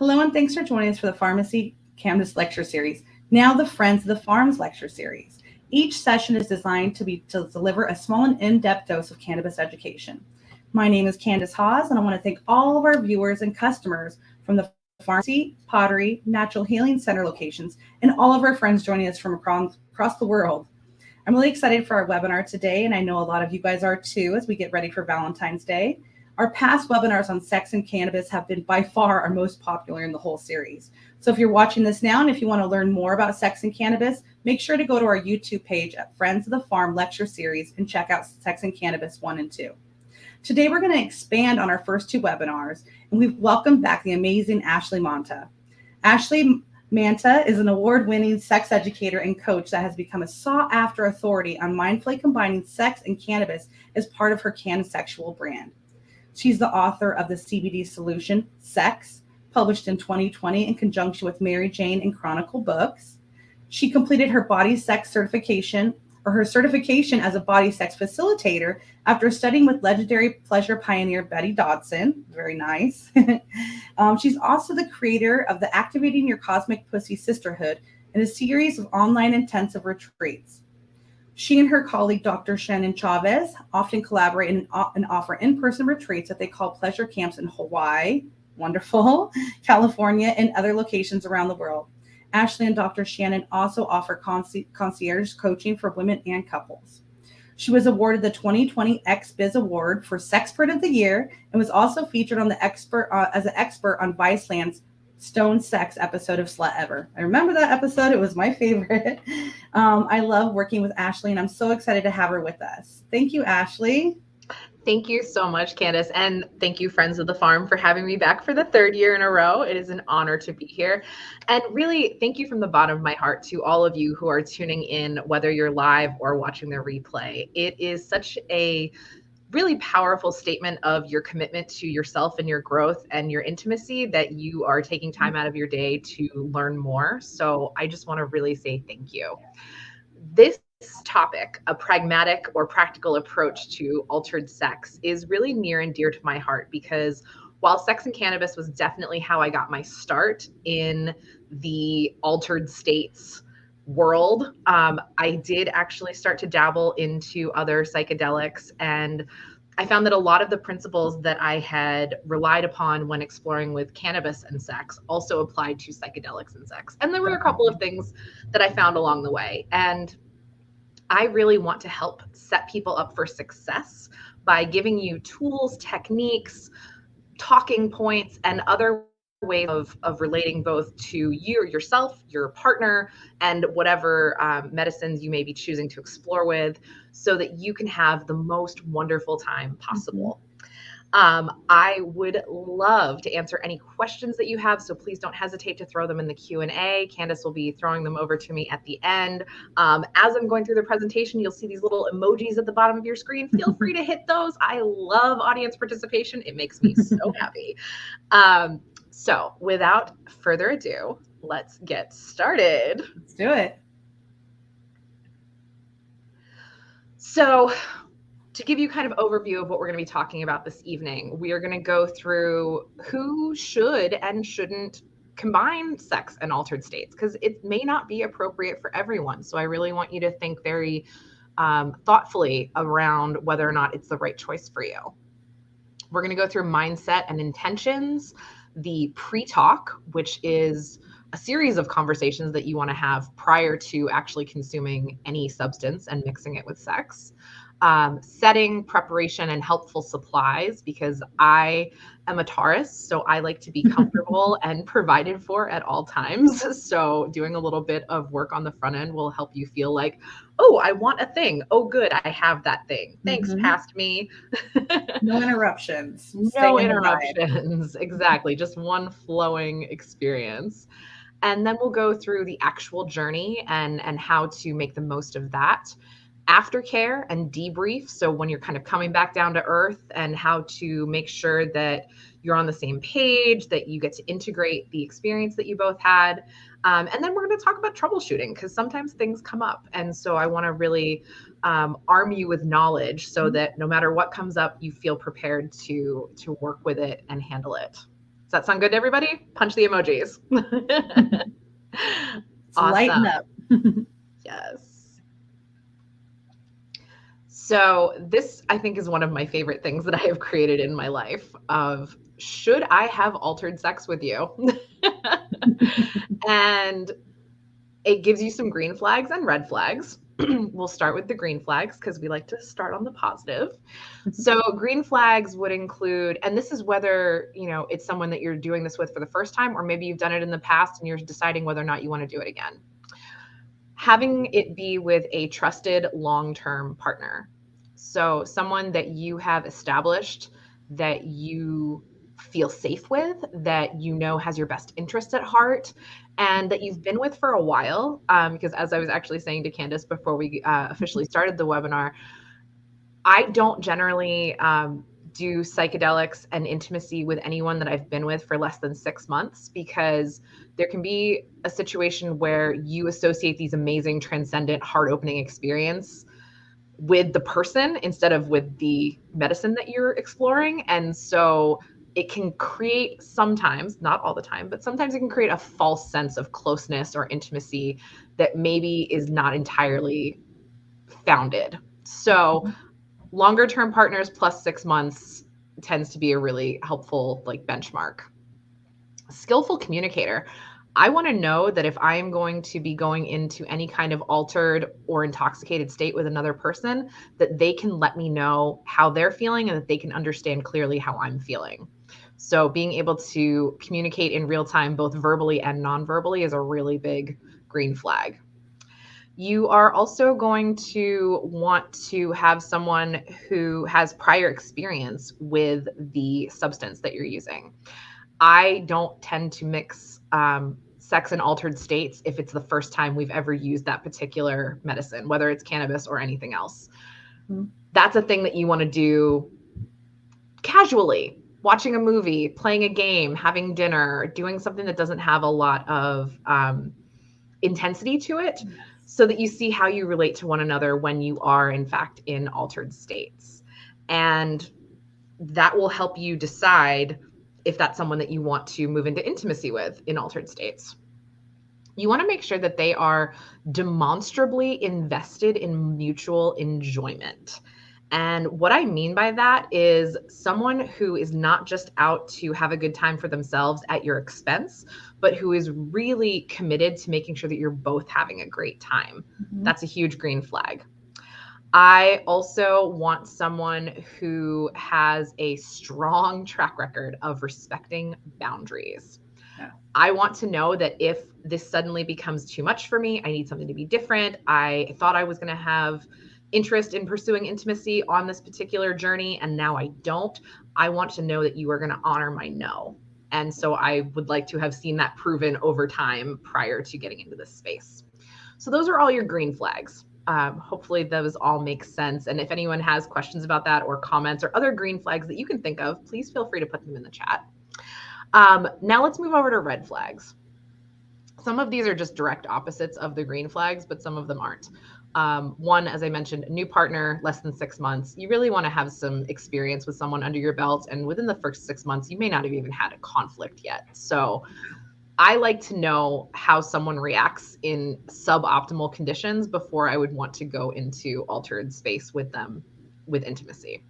Hello, and thanks for joining us for the Pharmacy Cannabis Lecture Series, now the Friends of the Farms Lecture Series. Each session is designed to deliver a small and in-depth dose of cannabis education. My name is Candace Hawes, and I want to thank all of our viewers and customers from the Pharmacy, Pottery, Natural Healing Center locations, and all of our friends joining us from across the world. I'm really excited for our webinar today, and I know a lot of you guys are too as we get ready for Valentine's Day. Our past webinars on sex and cannabis have been by far our most popular in the whole series. So if you're watching this now and if you want to learn more about sex and cannabis, make sure to go to our YouTube page at Friends of the Farm Lecture Series and check out Sex and Cannabis 1 and 2. Today we're going to expand on our first two webinars, and we've welcomed back the amazing Ashely Manta. Ashely Manta is an award-winning sex educator and coach that has become a sought-after authority on mindfully combining sex and cannabis as part of her CanSexual brand. She's the author of the CBD solution, Sex, published in 2020 in conjunction with Mary Jane and Chronicle Books. She completed her body sex certification, or her certification as a body sex facilitator after studying with legendary pleasure pioneer Betty Dodson. Very nice. She's also the creator of the Activating Your Cosmic Pussy Sisterhood and a series of online intensive retreats. She and her colleague, Dr. Shannon Chavez, often collaborate and offer in-person retreats that they call pleasure camps in Hawaii, wonderful, California, and other locations around the world. Ashely and Dr. Shannon also offer concierge coaching for women and couples. She was awarded the 2020 XBiz Award for Sexpert of the Year and was also featured on the as an expert on Viceland's Stone Sex episode of Slut Ever. I remember that episode. It was my favorite. I love working with Ashely, and I'm so excited to have her with us. Thank you, Ashely. Thank you so much, Candace. And thank you, Friends of the Farm, for having me back for the third year in a row. It is an honor to be here. And really, thank you from the bottom of my heart to all of you who are tuning in, whether you're live or watching the replay. It is such a really powerful statement of your commitment to yourself and your growth and your intimacy that you are taking time out of your day to learn more. So I just want to really say thank you. This topic, a pragmatic or practical approach to altered sex, is really near and dear to my heart because while sex and cannabis was definitely how I got my start in the altered states world, I did actually start to dabble into other psychedelics, and I found that a lot of the principles that I had relied upon when exploring with cannabis and sex also applied to psychedelics and sex. And there were a couple of things that I found along the way. And I really want to help set people up for success by giving you tools, techniques, talking points, and other ways of relating both to you, yourself, your partner, and whatever medicines you may be choosing to explore with so that you can have the most wonderful time possible. I would love to answer any questions that you have, so please don't hesitate to throw them in the Q&A. Candace will be throwing them over to me at the end. As I'm going through the presentation, you'll see these little emojis at the bottom of your screen. Feel free to hit those. I love audience participation. It makes me so happy. So without further ado, let's get started. Let's do it. So to give you kind of overview of what we're going to be talking about this evening, we are going to go through who should and shouldn't combine sex and altered states, because it may not be appropriate for everyone. So I really want you to think very thoughtfully around whether or not it's the right choice for you. We're going to go through mindset and intentions, the PreTalk, which is a series of conversations that you want to have prior to actually consuming any substance and mixing it with sex. Setting, preparation, and helpful supplies, because I am a Taurus, so I like to be comfortable and provided for at all times. So doing a little bit of work on the front end will help you feel like, oh, I want a thing. Oh, good, I have that thing. Thanks, past me. No interruptions. No interruptions. Exactly. Just one flowing experience. And then we'll go through the actual journey and how to make the most of that. Aftercare and debrief. So when you're kind of coming back down to earth, and how to make sure that you're on the same page, that you get to integrate the experience that you both had. And then we're going to talk about troubleshooting, because sometimes things come up. And so I want to really arm you with knowledge so that no matter what comes up, you feel prepared to work with it and handle it. Does that sound good to everybody? Punch the emojis. Awesome. Lighten up. Yes. So this, I think, is one of my favorite things that I have created in my life of, should I have altered sex with you? And it gives you some green flags and red flags. We'll start with the green flags because we like to start on the positive. So green flags would include, and this is whether, it's someone that you're doing this with for the first time, or maybe you've done it in the past and you're deciding whether or not you want to do it again. Having it be with a trusted long-term partner. So someone that you have established that you feel safe with, that has your best interest at heart, and that you've been with for a while. Because as I was actually saying to Candace before we officially started the webinar, I don't generally do psychedelics and intimacy with anyone that I've been with for less than 6 months, because there can be a situation where you associate these amazing, transcendent, heart-opening experience with the person instead of with the medicine that you're exploring. And so it can create sometimes, not all the time, but sometimes it can create a false sense of closeness or intimacy that maybe is not entirely founded. So longer term partners plus 6 months tends to be a really helpful benchmark. Skillful communicator. I want to know that if I am going to be going into any kind of altered or intoxicated state with another person, that they can let me know how they're feeling and that they can understand clearly how I'm feeling. So being able to communicate in real time, both verbally and non-verbally, is a really big green flag. You are also going to want to have someone who has prior experience with the substance that you're using. I don't tend to mix sex and altered states if it's the first time we've ever used that particular medicine, whether it's cannabis or anything else. Mm-hmm. That's a thing that you want to do casually, watching a movie, playing a game, having dinner, doing something that doesn't have a lot of intensity to it, so that you see how you relate to one another when you are, in fact, in altered states. And that will help you decide if that's someone that you want to move into intimacy with in altered states. You want to make sure that they are demonstrably invested in mutual enjoyment. And what I mean by that is someone who is not just out to have a good time for themselves at your expense, but who is really committed to making sure that you're both having a great time. Mm-hmm. That's a huge green flag. I also want someone who has a strong track record of respecting boundaries. Yeah. I want to know that if this suddenly becomes too much for me, I need something to be different. I thought I was going to have interest in pursuing intimacy on this particular journey, and now I don't. I want to know that you are going to honor my no. And so I would like to have seen that proven over time prior to getting into this space. So those are all your green flags. Hopefully those all make sense. And if anyone has questions about that or comments or other green flags that you can think of, please feel free to put them in the chat. Now let's move over to red flags. Some of these are just direct opposites of the green flags, but some of them aren't. One, as I mentioned, a new partner, less than 6 months. You really want to have some experience with someone under your belt. And within the first 6 months, you may not have even had a conflict yet. So I like to know how someone reacts in suboptimal conditions before I would want to go into altered space with them with intimacy.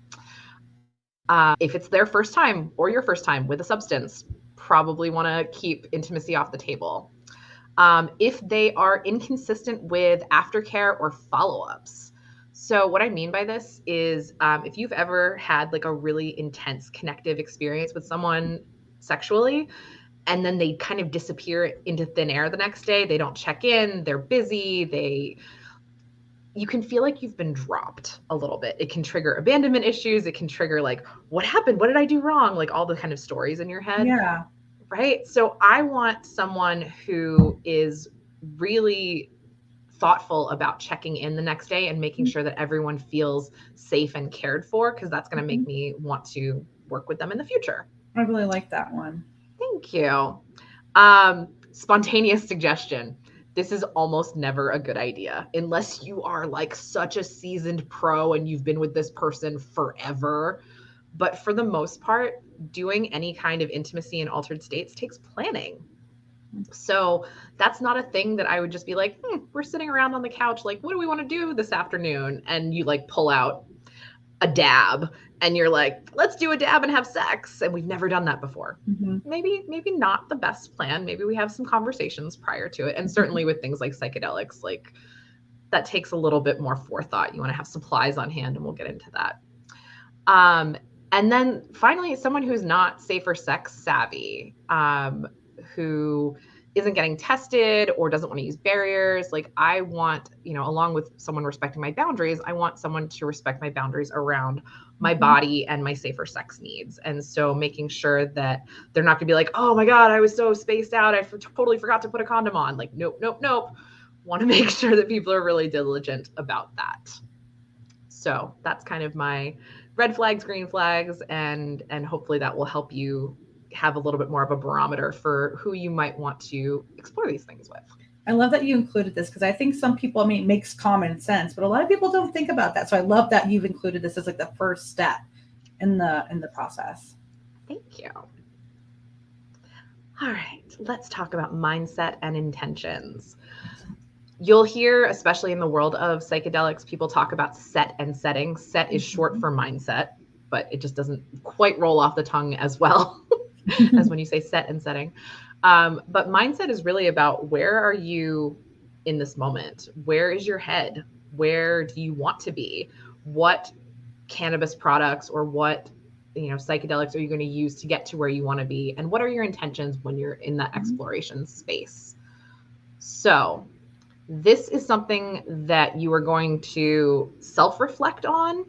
If it's their first time or your first time with a substance, probably want to keep intimacy off the table. If they are inconsistent with aftercare or follow-ups. So what I mean by this is if you've ever had a really intense connective experience with someone sexually, and then they kind of disappear into thin air the next day, they don't check in, they're busy, you can feel like you've been dropped a little bit. It can trigger abandonment issues. It can trigger what happened? What did I do wrong? All the kind of stories in your head. Yeah. Right. So I want someone who is really thoughtful about checking in the next day and making sure that everyone feels safe and cared for, because that's going to make me want to work with them in the future. I really like that one. Thank you. Spontaneous suggestion. This is almost never a good idea unless you are such a seasoned pro and you've been with this person forever. But for the most part, doing any kind of intimacy in altered states takes planning. So that's not a thing that I would just be like, we're sitting around on the couch, like, what do we want to do this afternoon? And you like pull out a dab and you're like, let's do a dab and have sex. And we've never done that before. Maybe not the best plan. Maybe we have some conversations prior to it. And certainly with things like psychedelics, like that takes a little bit more forethought. You want to have supplies on hand, and we'll get into that. And then finally, someone who's not safer sex savvy, who isn't getting tested or doesn't want to use barriers. Like I want, along with someone respecting my boundaries, I want someone to respect my boundaries around my body and my safer sex needs. And so making sure that they're not gonna be like, oh my God, I was so spaced out, I totally forgot to put a condom on. Like, nope. Want to make sure that people are really diligent about that. So that's kind of my red flags, green flags, and hopefully that will help you have a little bit more of a barometer for who you might want to explore these things with. I love that you included this because I think some people, it makes common sense, but a lot of people don't think about that. So I love that you've included this as like the first step in the process. Thank you. All right, let's talk about mindset and intentions. You'll hear, especially in the world of psychedelics, people talk about set and setting. Set is short for mindset, but it just doesn't quite roll off the tongue as well as when you say set and setting. But mindset is really about, where are you in this moment? Where is your head? Where do you want to be? What cannabis products or what psychedelics are you going to use to get to where you want to be? And what are your intentions when you're in that exploration space? So this is something that you are going to self-reflect on,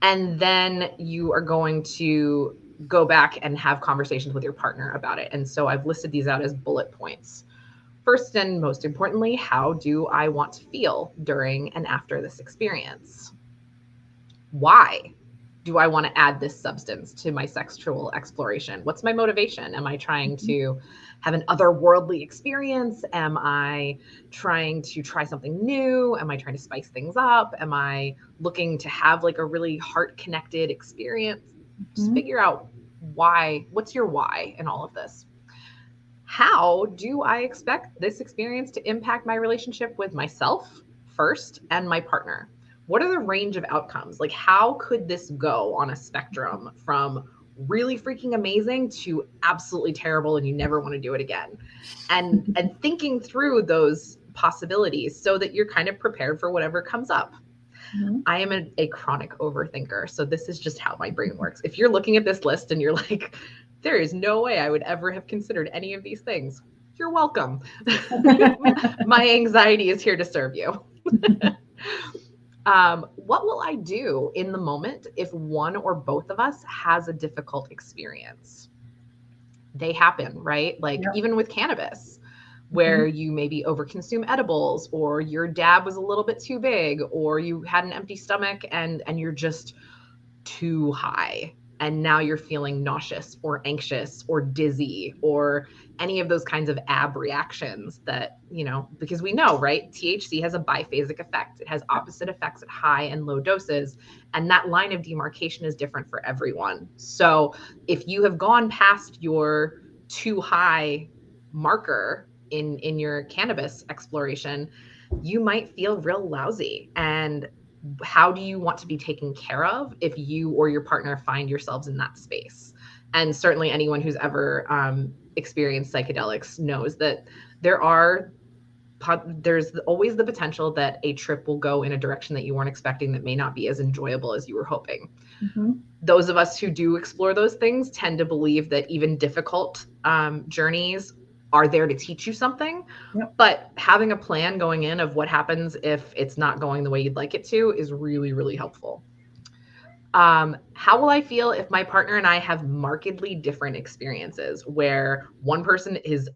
and then you are going to go back and have conversations with your partner about it. And so I've listed these out as bullet points. First and most importantly, how do I want to feel during and after this experience? Why do I want to add this substance to my sexual exploration? What's my motivation? Am I trying to have an otherworldly experience? Am I trying to try something new? Am I trying to spice things up? Am I looking to have like a really heart-connected experience? Just figure out why. What's your why in all of this? How do I expect this experience to impact my relationship with myself first and my partner? What are the range of outcomes? Like, how could this go on a spectrum from really freaking amazing to absolutely terrible and you never want to do it again? And thinking through those possibilities so that you're kind of prepared for whatever comes up. I am a chronic overthinker. So this is just how my brain works. If you're looking at this list and you're like, there is no way I would ever have considered any of these things, you're welcome. My anxiety is here to serve you. What will I do in the moment if one or both of us has a difficult experience? They happen, right? Like even with cannabis, where you maybe overconsume edibles, or your dab was a little bit too big, or you had an empty stomach and you're just too high. And now you're feeling nauseous or anxious or dizzy or any of those kinds of ab reactions that, because we know, right? THC has a biphasic effect. It has opposite effects at high and low doses. And that line of demarcation is different for everyone. So if you have gone past your too high marker in your cannabis exploration, you might feel real lousy. And how do you want to be taken care of if you or your partner find yourselves in that space? And certainly anyone who's ever experienced psychedelics knows that there's always the potential that a trip will go in a direction that you weren't expecting that may not be as enjoyable as you were hoping. Those of us who do explore those things tend to believe that even difficult journeys are there to teach you something. But having a plan going in of what happens if it's not going the way you'd like it to is really, really helpful. How will I feel if my partner and I have markedly different experiences, where one person is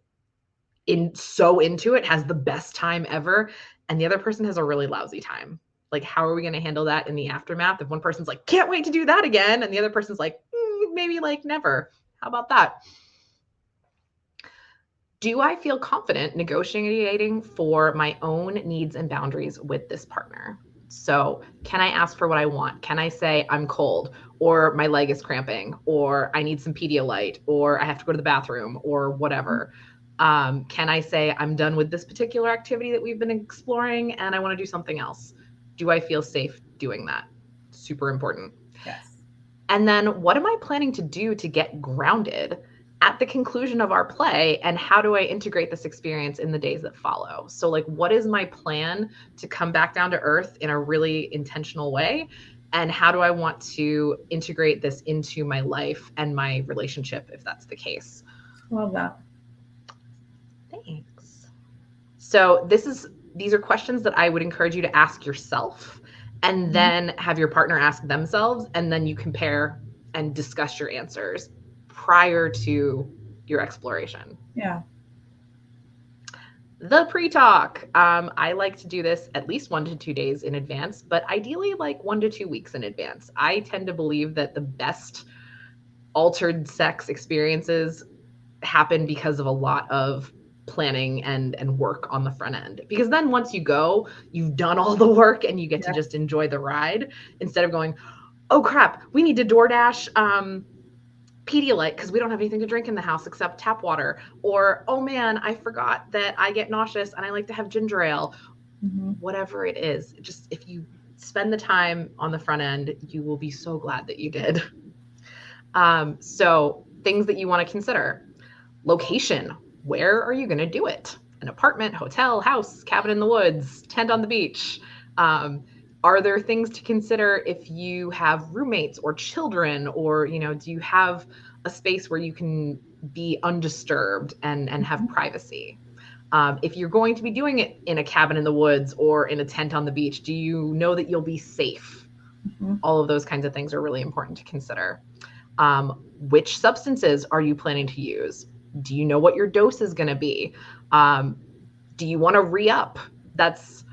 so into it, has the best time ever, and the other person has a really lousy time? Like, how are we going to handle that in the aftermath? If one person's like, can't wait to do that again, and the other person's like, maybe like never. How about that? Do I feel confident negotiating for my own needs and boundaries with this partner? So can I ask for what I want? Can I say I'm cold, or my leg is cramping, or I need some Pedialyte, or I have to go to the bathroom, or whatever? Can I say I'm done with this particular activity that we've been exploring and I want to do something else? Do I feel safe doing that? Super important. Yes. And then what am I planning to do to get grounded at the conclusion of our play? And how do I integrate this experience in the days that follow? So like, what is my plan to come back down to earth in a really intentional way? And how do I want to integrate this into my life and my relationship, if that's the case? Love that. Thanks. So these are questions that I would encourage you to ask yourself, and then have your partner ask themselves, and then you compare and discuss your answers prior to your exploration. Yeah. The pre-talk. I like to do this at least 1 to 2 days in advance, but ideally like 1 to 2 weeks in advance. I tend to believe that the best altered sex experiences happen because of a lot of planning and work on the front end. Because then once you go, you've done all the work and you get to just enjoy the ride, instead of going, oh crap, we need to DoorDash Pedialyte because we don't have anything to drink in the house except tap water. Or, oh man, I forgot that I get nauseous and I like to have ginger ale. Whatever it is, just if you spend the time on the front end, you will be so glad that you did. So things that you want to consider. Location. Where are you going to do it? An apartment, hotel, house, cabin in the woods, tent on the beach. Are there things to consider if you have roommates or children, or, do you have a space where you can be undisturbed and have privacy? If you're going to be doing it in a cabin in the woods or in a tent on the beach, do you know that you'll be safe? All of those kinds of things are really important to consider. Which substances are you planning to use? Do you know what your dose is going to be? Do you want to re-up? That's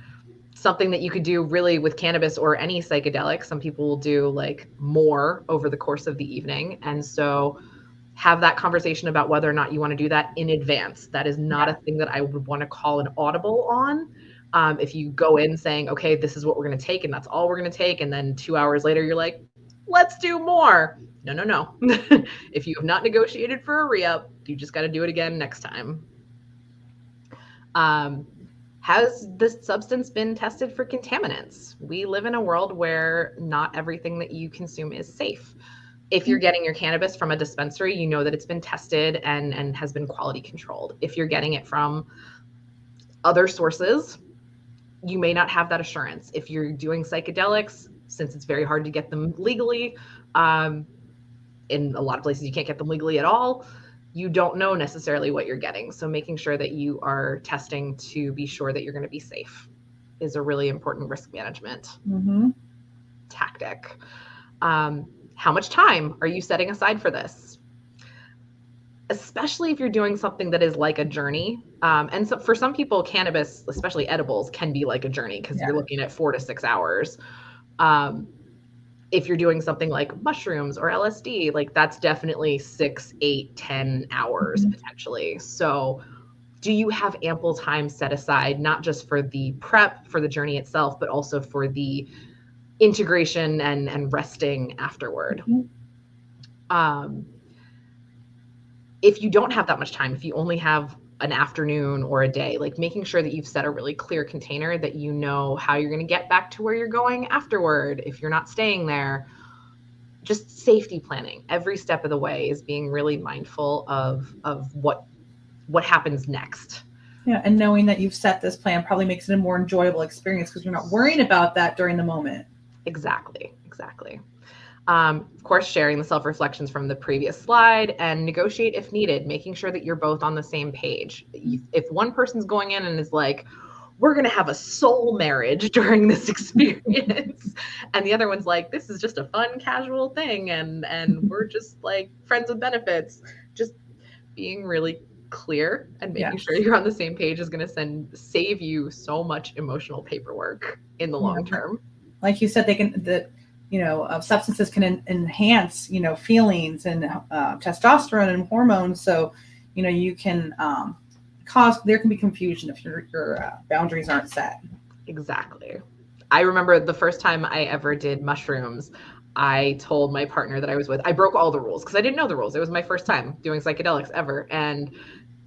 something that you could do really with cannabis or any psychedelic. Some people will do like more over the course of the evening. And so have that conversation about whether or not you want to do that in advance. That is not a thing that I would want to call an audible on. If you go in saying, okay, this is what we're going to take and that's all we're going to take, and then 2 hours later, you're like, let's do more. No. If you have not negotiated for a re-up, you just got to do it again next time. Has this substance been tested for contaminants? We live in a world where not everything that you consume is safe. If you're getting your cannabis from a dispensary, you know that it's been tested and has been quality controlled. If you're getting it from other sources, you may not have that assurance. If you're doing psychedelics, since it's very hard to get them legally, in a lot of places you can't get them legally at all, you don't know necessarily what you're getting. So making sure that you are testing to be sure that you're going to be safe is a really important risk management tactic. How much time are you setting aside for this? Especially if you're doing something that is like a journey. And so for some people, cannabis, especially edibles, can be like a journey because you're looking at 4 to 6 hours. If you're doing something like mushrooms or LSD, like that's definitely 6, 8, 10 hours potentially. So do you have ample time set aside, not just for the prep for the journey itself, but also for the integration and resting afterward? If you don't have that much time, if you only have an afternoon or a day, like making sure that you've set a really clear container that you know how you're going to get back to where you're going afterward. If you're not staying there, just safety planning every step of the way is being really mindful of what happens next. Yeah. And knowing that you've set this plan probably makes it a more enjoyable experience because you're not worrying about that during the moment. Exactly. Of course, sharing the self-reflections from the previous slide, and negotiate if needed, making sure that you're both on the same page. If one person's going in and is like, we're going to have a soul marriage during this experience, and the other one's like, this is just a fun, casual thing, and we're just like friends with benefits, just being really clear and making sure you're on the same page is going to save you so much emotional paperwork in the long term. Like you said, substances can enhance, feelings and testosterone and hormones. So, you can there can be confusion if your boundaries aren't set. Exactly. I remember the first time I ever did mushrooms, I told my partner that I was with, I broke all the rules because I didn't know the rules. It was my first time doing psychedelics ever. And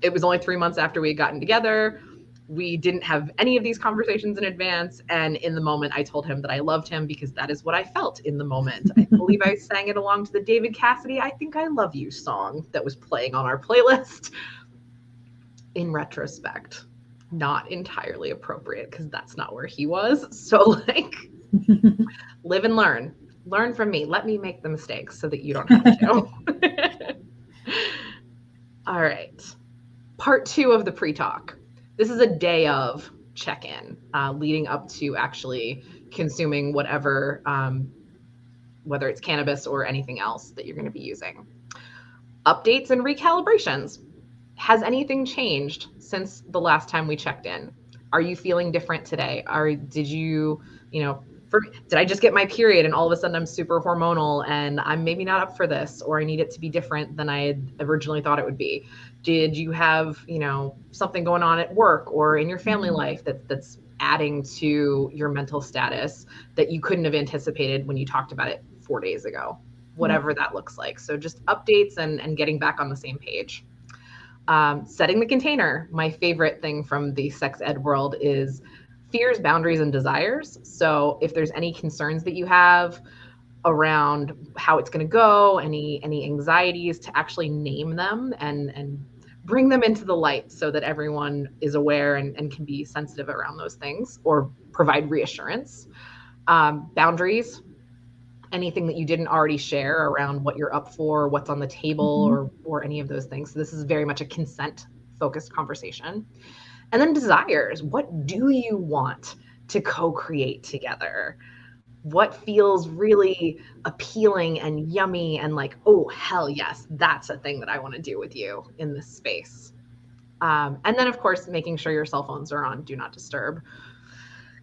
it was only 3 months after we had gotten together. We didn't have any of these conversations in advance. And in the moment, I told him that I loved him because that is what I felt in the moment. I believe I sang it along to the David Cassidy, I Think I Love You song that was playing on our playlist. In retrospect, not entirely appropriate because that's not where he was. So like, live and learn. Learn from me. Let me make the mistakes so that you don't have to. All right. Part 2 of the pre-talk. This is a day of check-in, leading up to actually consuming whatever, whether it's cannabis or anything else that you're going to be using. Updates and recalibrations. Has anything changed since the last time we checked in? Are you feeling different today? Did you, did I just get my period and all of a sudden I'm super hormonal and I'm maybe not up for this, or I need it to be different than I had originally thought it would be? Did you have, something going on at work or in your family life that's adding to your mental status that you couldn't have anticipated when you talked about it 4 days ago? Whatever that looks like. So just updates and getting back on the same page. Setting the container. My favorite thing from the sex ed world is fears, boundaries, and desires. So if there's any concerns that you have around how it's going to go, any anxieties, to actually name them and bring them into the light so that everyone is aware and can be sensitive around those things or provide reassurance. Boundaries, anything that you didn't already share around what you're up for, what's on the table, or any of those things. So this is very much a consent focused conversation. And then desires. What do you want to co-create together? What feels really appealing and yummy and like, oh, hell yes, that's a thing that I want to do with you in this space. And then, of course, making sure your cell phones are on Do Not Disturb,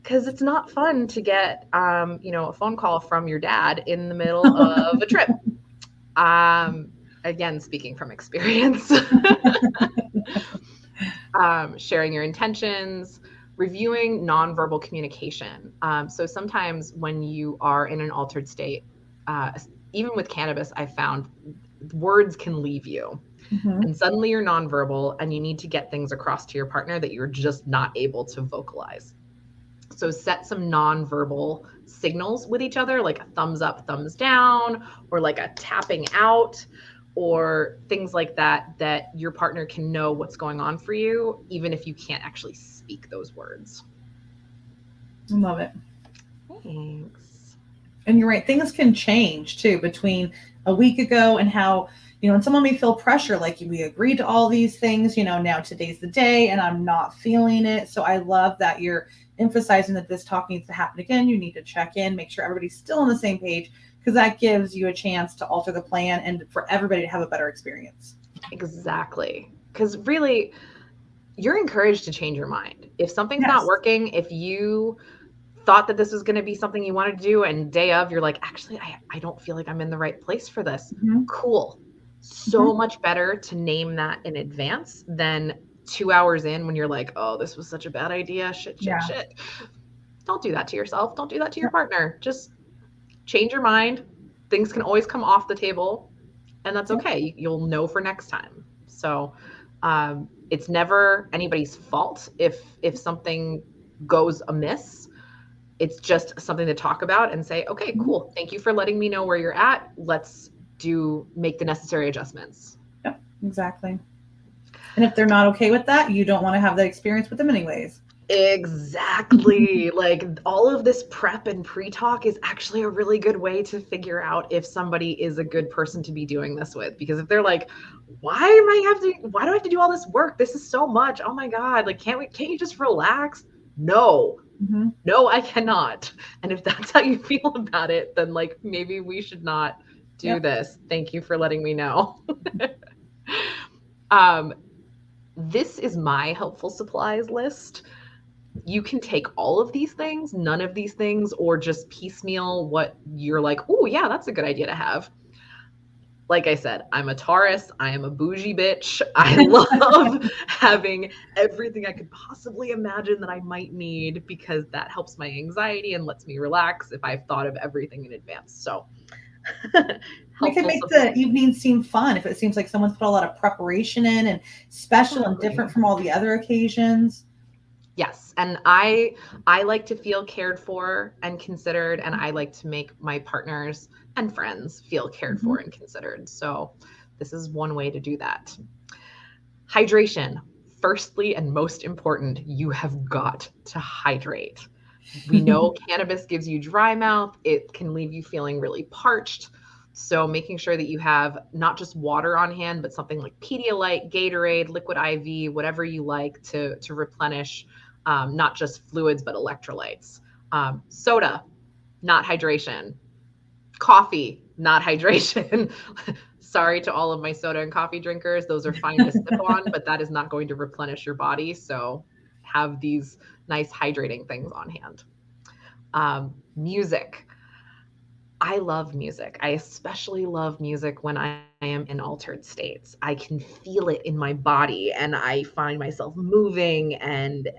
because it's not fun to get, a phone call from your dad in the middle of a trip. Again, speaking from experience. Sharing your intentions, reviewing nonverbal communication. So sometimes when you are in an altered state, even with cannabis, I found words can leave you. And suddenly you're nonverbal and you need to get things across to your partner that you're just not able to vocalize. So set some nonverbal signals with each other, like a thumbs up, thumbs down, or like a tapping out, or things like that, that your partner can know what's going on for you, even if you can't actually speak those words. I love it. Thanks. And you're right. Things can change too between a week ago and how, and someone may feel pressure, like we agreed to all these things, now today's the day and I'm not feeling it. So I love that you're emphasizing that this talk needs to happen again. You need to check in, make sure everybody's still on the same page, because that gives you a chance to alter the plan and for everybody to have a better experience. Exactly. Because really, you're encouraged to change your mind. If something's not working, if you thought that this was going to be something you wanted to do and day of, you're like, actually, I don't feel like I'm in the right place for this. Cool. So much better to name that in advance than 2 hours in when you're like, oh, this was such a bad idea. Shit. Don't do that to yourself. Don't do that to your partner. Just change your mind. Things can always come off the table, and that's okay. You'll know for next time. So it's never anybody's fault if something goes amiss. It's just something to talk about and say, okay, cool. Thank you for letting me know where you're at. Let's make the necessary adjustments. Yep, exactly. And if they're not okay with that, you don't want to have that experience with them anyways. Exactly. Like all of this prep and pre-talk is actually a really good way to figure out if somebody is a good person to be doing this with. Because if they're like, why do I have to do all this work? This is so much. Oh my God. Like, can't you just relax? No, no, I cannot. And if that's how you feel about it, then like, maybe we should not do this. Thank you for letting me know. This is my helpful supplies list. You can take all of these things, none of these things, or just piecemeal what you're like, oh yeah, that's a good idea to have. Like I said, I'm a Taurus. I am a bougie bitch. I love having everything I could possibly imagine that I might need, because that helps my anxiety and lets me relax if I've thought of everything in advance. So We can helpful make support. the evening seem fun if it seems like someone's put a lot of preparation in and special and different from all the other occasions. Yes, and I like to feel cared for and considered, and I like to make my partners and friends feel cared for and considered. So this is one way to do that. Hydration. Firstly and most important, you have got to hydrate. We know cannabis gives you dry mouth. It can leave you feeling really parched. So making sure that you have not just water on hand, but something like Pedialyte, Gatorade, Liquid IV, whatever you like to replenish not just fluids, but electrolytes. Soda, not hydration. Coffee, not hydration. Sorry to all of my soda and coffee drinkers. Those are fine to sip on, but that is not going to replenish your body. So have these nice hydrating things on hand. Music. I love music. I especially love music when I am in altered states. I can feel it in my body, and I find myself moving and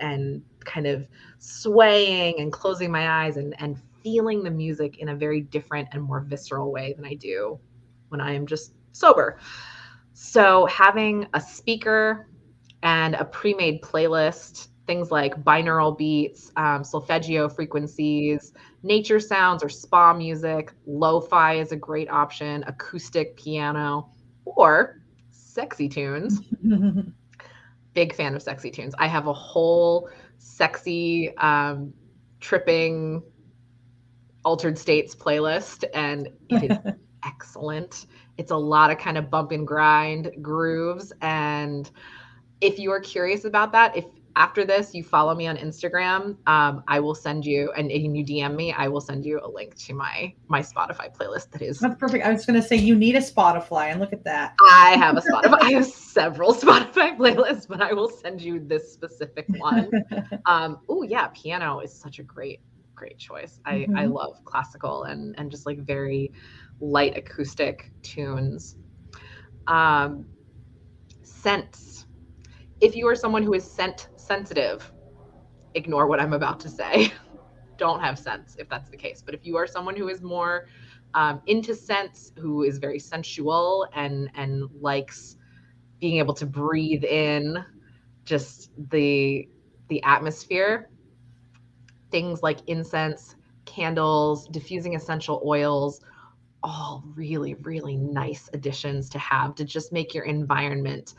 kind of swaying and closing my eyes and feeling the music in a very different and more visceral way than I do when I am just sober. So having a speaker and a pre-made playlist, things like binaural beats, solfeggio frequencies, nature sounds or spa music, lo-fi is a great option, acoustic piano, or sexy tunes. Big fan of sexy tunes. I have a whole sexy tripping altered states playlist, and it is excellent. It's a lot of kind of bump and grind grooves, and if you are curious about that, if after this you follow me on Instagram, I will send you, and you DM me, I will send you a link to my Spotify playlist. That is, That's perfect. I was going to say you need a Spotify, and look at that. I have a Spotify. I have several Spotify playlists, but I will send you this specific one. Oh yeah, piano is such a great choice. I love classical and just like very light acoustic tunes. Scents. If you are someone who is scent sensitive, ignore what I'm about to say. Don't have scents if that's the case. But if you are someone who is more into scents, who is very sensual and likes being able to breathe in just the atmosphere, things like incense, candles, diffusing essential oils, all really, really nice additions to have to just make your environment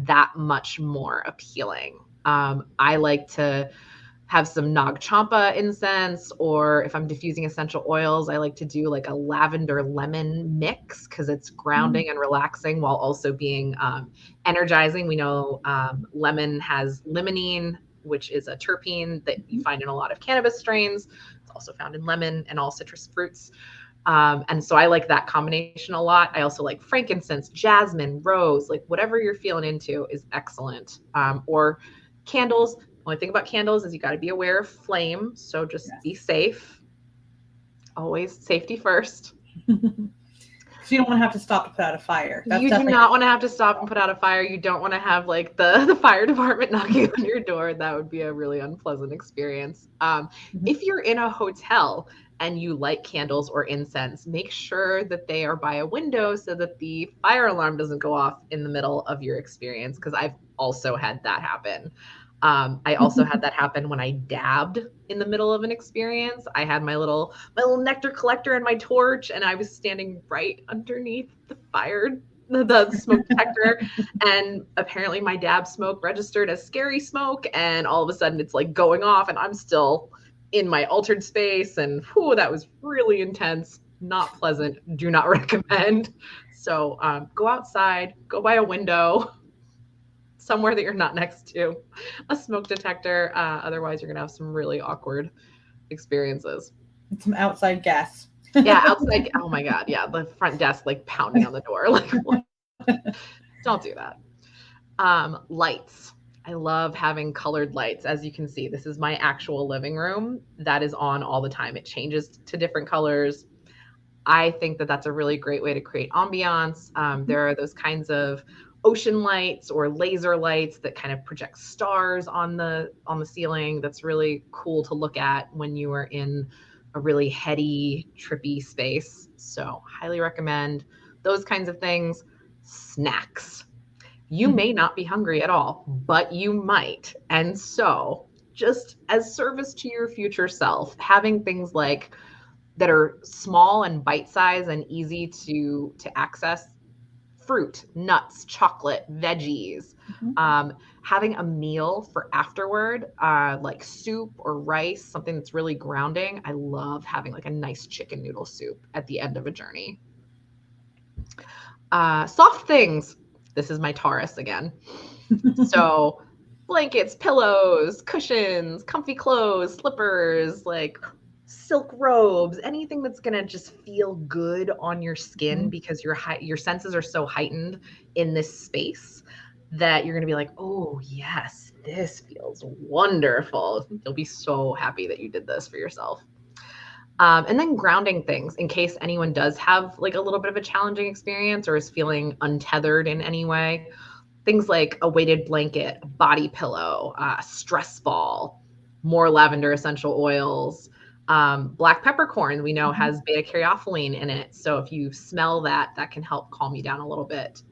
that much more appealing. I like to have some Nag Champa incense, or if I'm diffusing essential oils, I like to do like a lavender lemon mix because it's grounding and relaxing while also being energizing. We know lemon has limonene, which is a terpene that you find in a lot of cannabis strains. It's also found in lemon and all citrus fruits. And so I like that combination a lot. I also like frankincense, jasmine, rose, like whatever you're feeling into is excellent. Or candles. Only thing about candles is you got to be aware of flame. So just be safe. Always safety first. So you don't want to have to stop to put out a fire. You do not want to have to stop and put out a fire. You don't want to have like the fire department knocking on your door. That would be a really unpleasant experience. If you're in a hotel and you light candles or incense, make sure that they are by a window so that the fire alarm doesn't go off in the middle of your experience, because I've also had that happen. I also had that happen when I dabbed in the middle of an experience. I had my little nectar collector and my torch, and I was standing right underneath the smoke detector, and apparently my dab smoke registered as scary smoke, and all of a sudden it's like going off, and I'm still in my altered space, and that was really intense. Not pleasant. Do not recommend. So go outside, go by a window, somewhere that you're not next to a smoke detector. Otherwise, you're going to have some really awkward experiences. Some outside gas. Yeah, outside. Oh my God. Yeah, the front desk like pounding on the door. Like, what? Don't do that. Lights. I love having colored lights. As you can see, this is my actual living room that is on all the time. It changes to different colors. I think that that's a really great way to create ambiance. There are those kinds of ocean lights or laser lights that kind of project stars on the ceiling. That's really cool to look at when you are in a really heady, trippy space. So highly recommend those kinds of things. Snacks. You may not be hungry at all, but you might. And so just as service to your future self, having things like that are small and bite-sized and easy to access, fruit, nuts, chocolate, veggies, having a meal for afterward, like soup or rice, something that's really grounding. I love having like a nice chicken noodle soup at the end of a journey. Soft things. This is my Taurus again. So blankets, pillows, cushions, comfy clothes, slippers, like silk robes, anything that's going to just feel good on your skin because your senses are so heightened in this space that you're going to be like, oh yes, this feels wonderful. You'll be so happy that you did this for yourself. And then grounding things in case anyone does have like a little bit of a challenging experience or is feeling untethered in any way. Things like a weighted blanket, body pillow, stress ball, more lavender essential oils, black peppercorn we know has beta caryophyllene in it. So if you smell that, that can help calm you down a little bit.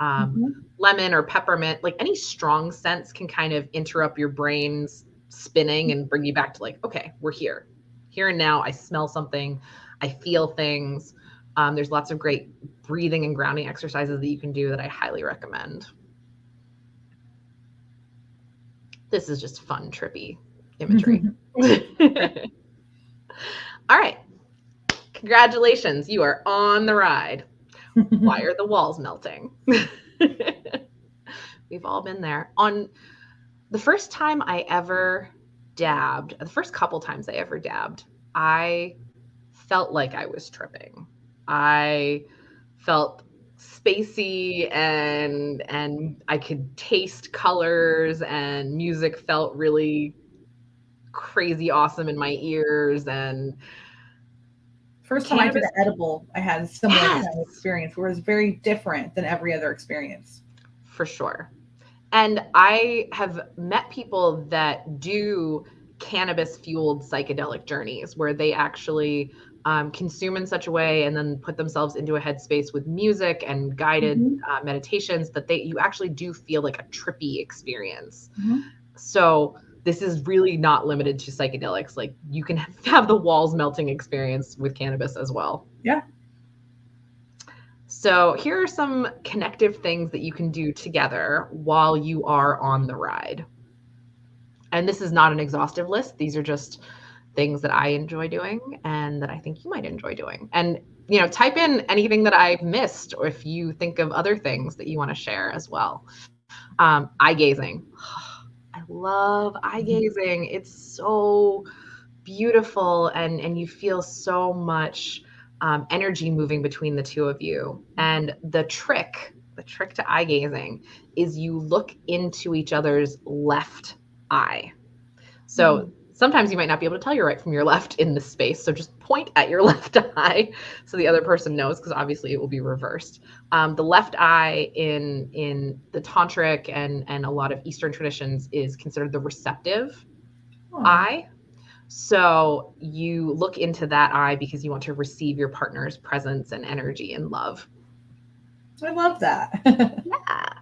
Lemon or peppermint, like any strong scents can kind of interrupt your brain's spinning and bring you back to like, okay, we're here and now. I smell something, I feel things. There's lots of great breathing and grounding exercises that you can do that I highly recommend. This is just fun, trippy imagery. All right. Congratulations. You are on the ride. Why are the walls melting? We've all been there. On the first time I ever dabbed, the first couple times I ever dabbed, I felt like I was tripping. I felt spacey and I could taste colors, and music felt really crazy awesome in my ears. And first time I did an edible, I had a similar kind of experience where it was very different than every other experience. For sure. And I have met people that do cannabis fueled psychedelic journeys where they actually consume in such a way and then put themselves into a headspace with music and guided meditations that you actually do feel like a trippy experience. So this is really not limited to psychedelics. Like you can have the walls melting experience with cannabis as well. Yeah. So here are some connective things that you can do together while you are on the ride. And this is not an exhaustive list. These are just things that I enjoy doing and that I think you might enjoy doing. And, you know, type in anything that I've missed, or if you think of other things that you want to share as well. Eye gazing. I love eye gazing. It's so beautiful, and you feel so much energy moving between the two of you. And the trick to eye gazing is you look into each other's left eye. So sometimes you might not be able to tell your right from your left in this space. So just point at your left eye so the other person knows, because obviously it will be reversed. The left eye in the tantric and a lot of Eastern traditions is considered the receptive eye. So you look into that eye because you want to receive your partner's presence and energy and love. I love that. Yeah.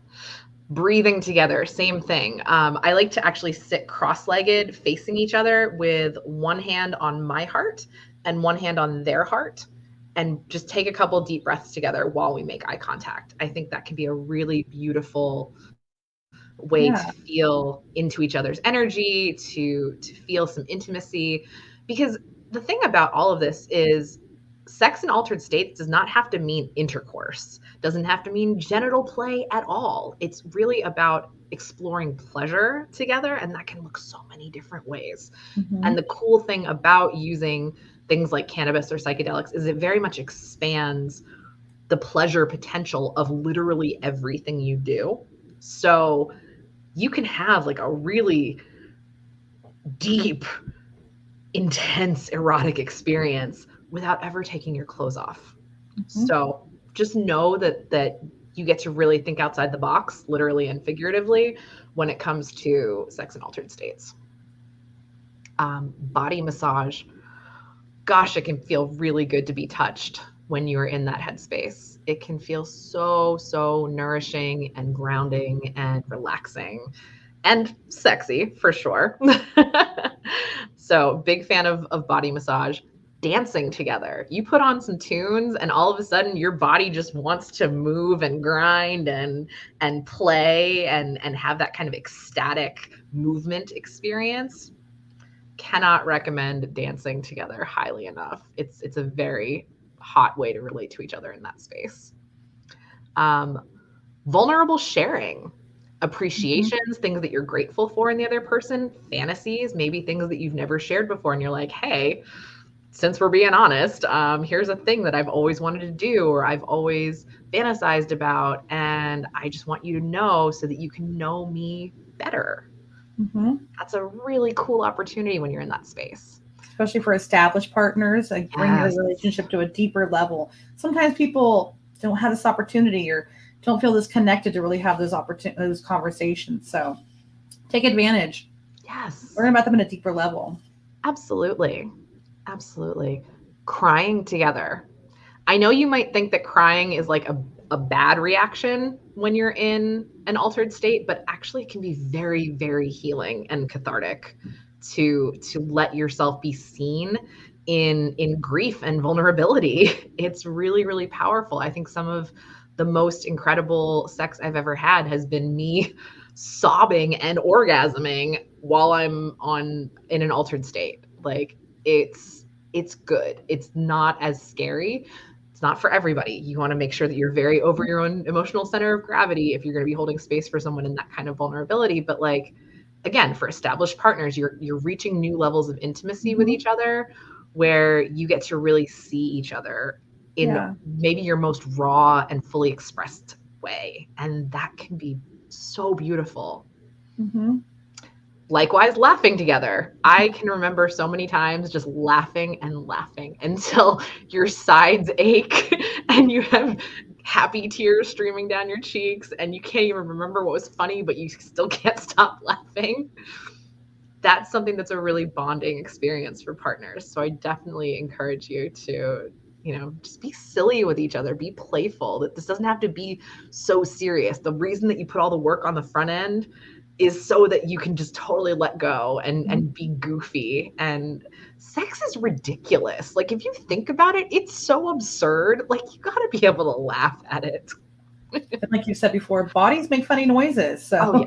Breathing together, same thing. I like to actually sit cross-legged facing each other with one hand on my heart and one hand on their heart, and just take a couple deep breaths together while we make eye contact. I think that can be a really beautiful way to feel into each other's energy, to feel some intimacy. Because the thing about all of this is sex in altered states does not have to mean intercourse, doesn't have to mean genital play at all. It's really about exploring pleasure together, and that can look so many different ways. And the cool thing about using things like cannabis or psychedelics is it very much expands the pleasure potential of literally everything you do. So you can have like a really deep, intense erotic experience without ever taking your clothes off. So just know that you get to really think outside the box, literally and figuratively, when it comes to sex in altered states. Body massage. Gosh, it can feel really good to be touched when you're in that headspace. It can feel so nourishing and grounding and relaxing and sexy for sure. So big fan of body massage. Dancing together. You put on some tunes and all of a sudden your body just wants to move and grind and play and have that kind of ecstatic movement experience. Cannot recommend dancing together highly enough. It's a very hot way to relate to each other in that space. Vulnerable sharing, appreciations, things that you're grateful for in the other person, fantasies, maybe things that you've never shared before. And you're like, hey, since we're being honest, here's a thing that I've always wanted to do, or I've always fantasized about. And I just want you to know so that you can know me better. That's a really cool opportunity when you're in that space. Especially for established partners, like bring your relationship to a deeper level. Sometimes people don't have this opportunity or don't feel this connected to really have those conversations. So take advantage. Yes. Learn about them at a deeper level. Absolutely. Crying together. I know you might think that crying is like a bad reaction when you're in an altered state, but actually it can be very, very healing and cathartic to let yourself be seen in grief and vulnerability. It's really, really powerful. I think some of the most incredible sex I've ever had has been me sobbing and orgasming while I'm in an altered state. Like it's good. It's not as scary. It's not for everybody. You want to make sure that you're very over your own emotional center of gravity if you're going to be holding space for someone in that kind of vulnerability. But like, again, for established partners, you're reaching new levels of intimacy with each other where you get to really see each other in maybe your most raw and fully expressed way. And that can be so beautiful. Likewise, laughing together. I can remember so many times just laughing and laughing until your sides ache and you have happy tears streaming down your cheeks and you can't even remember what was funny, but you still can't stop laughing. That's something that's a really bonding experience for partners. So I definitely encourage you to, just be silly with each other, be playful. That this doesn't have to be so serious. The reason that you put all the work on the front end is so that you can just totally let go and be goofy. And sex is ridiculous. Like if you think about it, it's so absurd. Like you got to be able to laugh at it. Like you said before, bodies make funny noises. So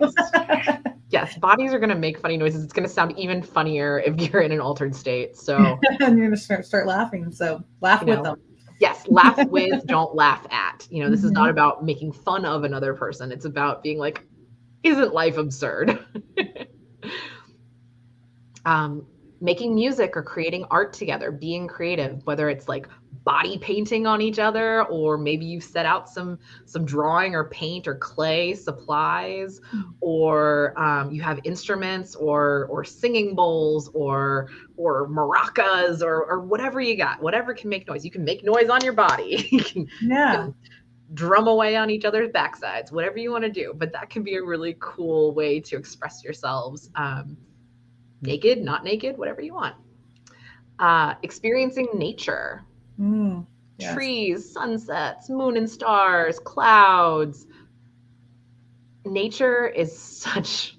yes, bodies are going to make funny noises. It's going to sound even funnier if you're in an altered state. So and you're going to start laughing. So laugh with them. Yes, laugh with, don't laugh at. This is not about making fun of another person. It's about being like, isn't life absurd? Making music or creating art together, being creative, whether it's like body painting on each other, or maybe you set out some drawing or paint or clay supplies, or you have instruments or singing bowls or maracas or whatever you got, whatever can make noise. You can make noise on your body. You can drum away on each other's backsides, whatever you want to do. But that can be a really cool way to express yourselves. Naked, not naked, whatever you want. Experiencing nature. Trees, sunsets, moon and stars, clouds. Nature is such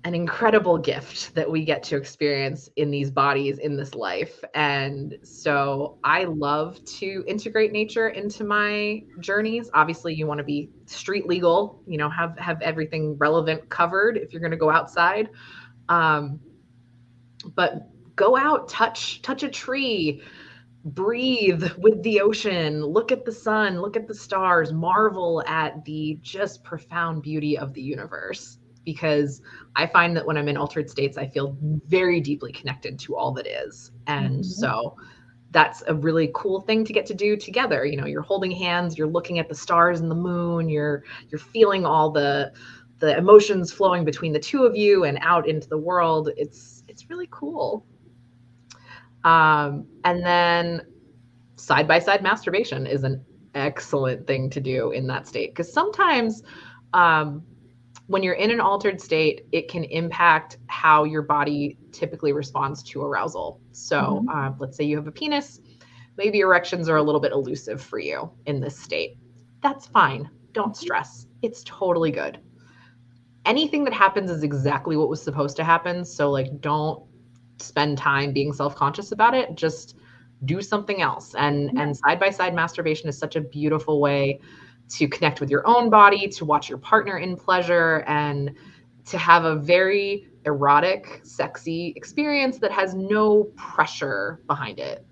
an incredible gift that we get to experience in these bodies in this life. And so I love to integrate nature into my journeys. Obviously, you want to be street legal, have everything relevant covered if you're going to go outside. But go out, touch a tree, breathe with the ocean, look at the sun, look at the stars, marvel at the just profound beauty of the universe. Because I find that when I'm in altered states, I feel very deeply connected to all that is. And so that's a really cool thing to get to do together. You're holding hands, you're looking at the stars and the moon, you're feeling all the emotions flowing between the two of you and out into the world. It's really cool. And then side-by-side masturbation is an excellent thing to do in that state. Because sometimes when you're in an altered state, it can impact how your body typically responds to arousal. So let's say you have a penis, maybe erections are a little bit elusive for you in this state. That's fine. Don't stress. It's totally good. Anything that happens is exactly what was supposed to happen. So like, don't spend time being self-conscious about it. Just do something else. And side-by-side masturbation is such a beautiful way to connect with your own body, to watch your partner in pleasure, and to have a very erotic, sexy experience that has no pressure behind it.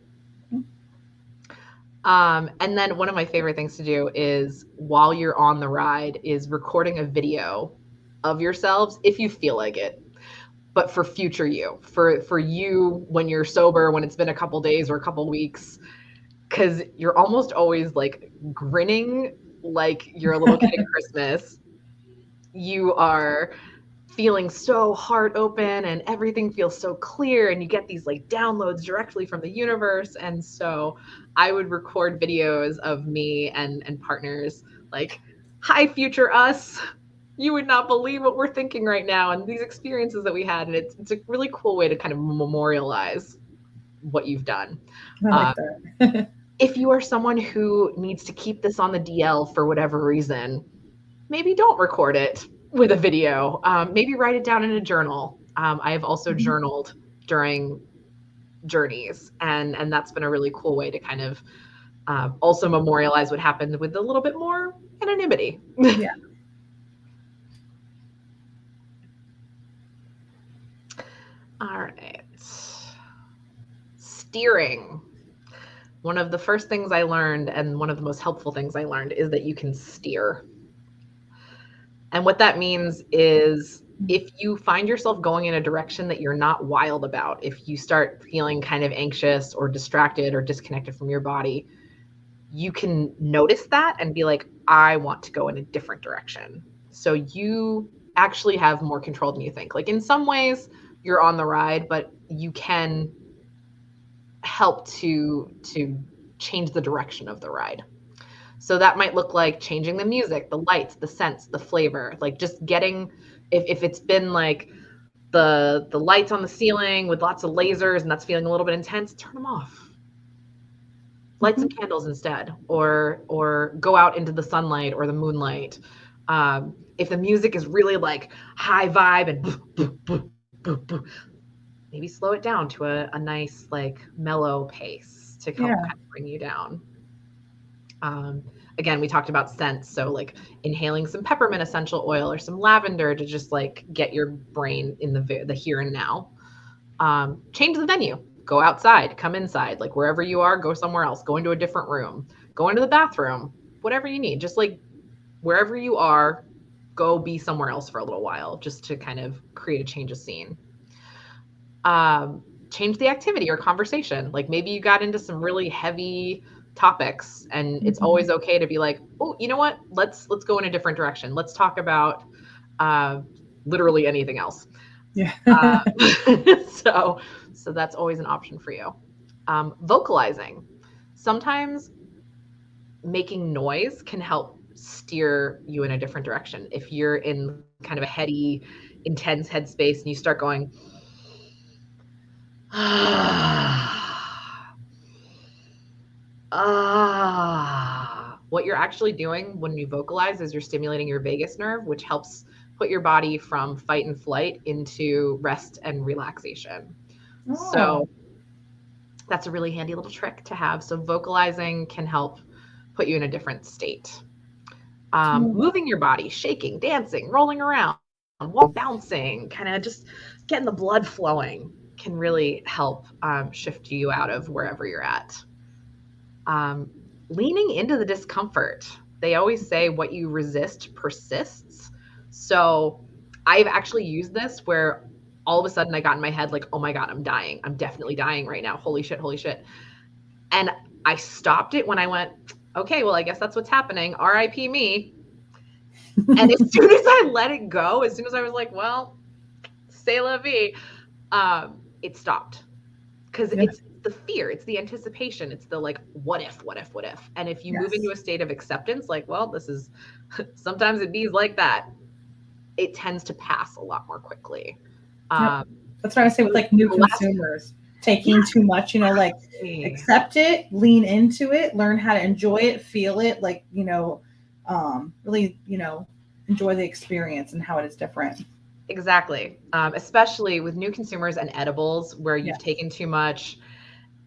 And then one of my favorite things to do is, while you're on the ride, is recording a video of yourselves if you feel like it. But for future you, for you when you're sober, when it's been a couple days or a couple weeks, because you're almost always like grinning like you're a little kid at Christmas. You are feeling so heart open and everything feels so clear, and you get these like downloads directly from the universe. And so I would record videos of me and partners like, hi, future us. You would not believe what we're thinking right now and these experiences that we had. And it's a really cool way to kind of memorialize what you've done. I like that. If you are someone who needs to keep this on the DL for whatever reason, maybe don't record it with a video. Maybe write it down in a journal. I have also journaled during journeys, and that's been a really cool way to kind of also memorialize what happened with a little bit more anonymity. Yeah. All right. Steering. One of the first things I learned, and one of the most helpful things I learned, is that you can steer. And what that means is, if you find yourself going in a direction that you're not wild about, if you start feeling kind of anxious or distracted or disconnected from your body, you can notice that and be like, I want to go in a different direction. So you actually have more control than you think. Like, in some ways you're on the ride, but you can help to change the direction of the ride. So that might look like changing the music, the lights, the scents, the flavor, like just getting, if it's been like the lights on the ceiling with lots of lasers and that's feeling a little bit intense, turn them off. Light some candles instead, or go out into the sunlight or the moonlight. If the music is really like high vibe and maybe slow it down to a nice like mellow pace to help kind of bring you down. Again, we talked about scents, so like inhaling some peppermint essential oil or some lavender to just like get your brain in the here and now. Change the venue. Go outside, come inside, like wherever you are, go somewhere else, go into a different room, go into the bathroom, whatever you need. Just like wherever you are, go be somewhere else for a little while, just to kind of create a change of scene. Change the activity or conversation. Like maybe you got into some really heavy topics, and it's always okay to be like, oh, you know what? Let's go in a different direction. Let's talk about literally anything else. Yeah. So that's always an option for you. Vocalizing. Sometimes making noise can help steer you in a different direction. If you're in kind of a heady, intense headspace and you start going, what you're actually doing when you vocalize is you're stimulating your vagus nerve, which helps put your body from fight and flight into rest and relaxation. Oh. So that's a really handy little trick to have. So vocalizing can help put you in a different state. Moving your body, shaking, dancing, rolling around, bouncing, kind of just getting the blood flowing can really help shift you out of wherever you're at. Leaning into the discomfort. They always say what you resist persists. So I've actually used this where all of a sudden I got in my head like, oh my God, I'm dying. I'm definitely dying right now. Holy shit, holy shit. And I stopped it when I went, okay, well, I guess that's what's happening. R.I.P. me. And as soon as I let it go, as soon as I was like, well, c'est la vie, it stopped. Because it's the fear, it's the anticipation, it's the like, what if? And if you move Yes. into a state of acceptance, like, well, this is, sometimes it be like that, it tends to pass a lot more quickly. Yep. That's what I would say with like new The last- consumers taking too much, you know, like accept it, lean into it, learn how to enjoy it, feel it, like, you know, really, you know, enjoy the experience and how it is different. Exactly. Especially with new consumers and edibles where you've Yes. taken too much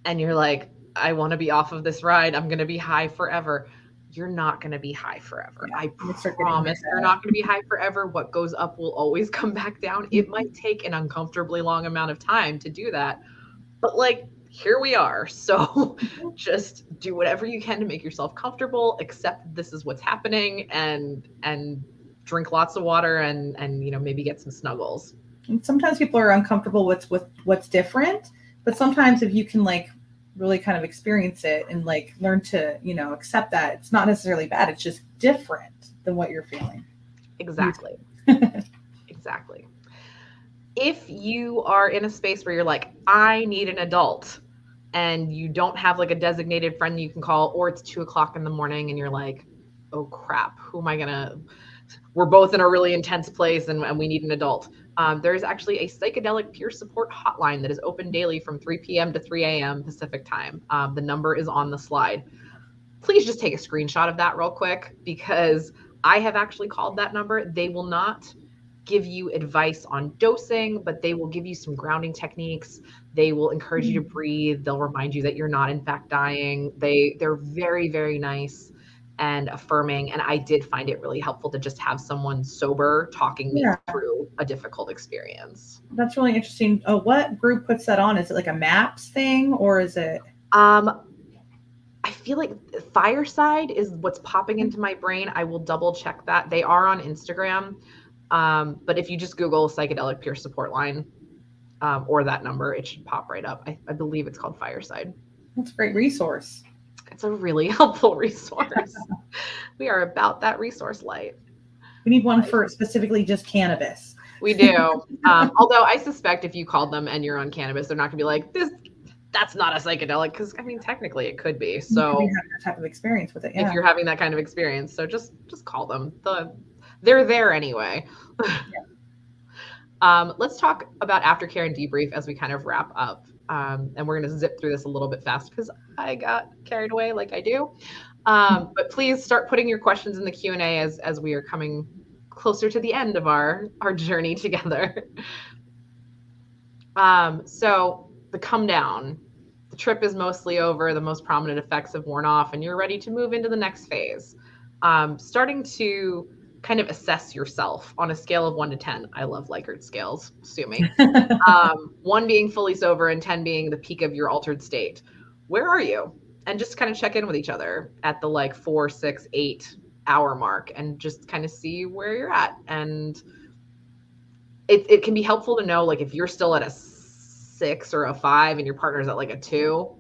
and you're like, I want to be off of this ride. I'm going to be high forever. You're not going to be high forever. Yeah, I you start getting promise you're bad. not going to be high forever. What goes up will always come back down. It might take an uncomfortably long amount of time to do that. But like, here we are. So just do whatever you can to make yourself comfortable, accept this is what's happening, and drink lots of water and you know, maybe get some snuggles. And sometimes people are uncomfortable with what's different, but sometimes if you can like really kind of experience it and like learn to, you know, accept that it's not necessarily bad, it's just different than what you're feeling. Exactly. Exactly. If you are in a space where you're like, I need an adult, and you don't have like a designated friend you can call, or it's 2:00 in the morning and you're like, oh crap, who am I gonna, we're both in a really intense place and we need an adult. There's actually a psychedelic peer support hotline that is open daily from 3 p.m. to 3 a.m. Pacific time. The number is on the slide. Please just take a screenshot of that real quick, because I have actually called that number. They will not give you advice on dosing, but they will give you some grounding techniques. They will encourage you to breathe. They'll remind you that you're not in fact dying. They're very, very nice and affirming. And I did find it really helpful to just have someone sober talking me through a difficult experience. That's really interesting. What group puts that on? Is it like a MAPS thing, or is it? I feel like Fireside is what's popping into my brain. I will double check that. They are on Instagram. But if you just Google psychedelic peer support line, or that number, it should pop right up. I believe it's called Fireside. That's a great resource. It's a really helpful resource. We are about that resource light. We need one for specifically just cannabis. We do. Although I suspect if you called them and you're on cannabis, they're not gonna be like, that's not a psychedelic, because I mean technically it could be. So you have that type of experience with it. Yeah. If you're having that kind of experience, so just call them. They're there anyway. Yeah. Let's talk about aftercare and debrief as we kind of wrap up. And we're going to zip through this a little bit fast because I got carried away like I do. But please start putting your questions in the Q&A as we are coming closer to the end of our journey together. So the come down, the trip is mostly over, the most prominent effects have worn off, and you're ready to move into the next phase. Starting to kind of assess yourself on a scale of 1 to 10. I love Likert scales, sue me. 1 being fully sober and 10 being the peak of your altered state. Where are you? And just kind of check in with each other at the like 4, 6, 8 hour mark and just kind of see where you're at. And it can be helpful to know, like, if you're still at a 6 or a 5 and your partner's at like a 2,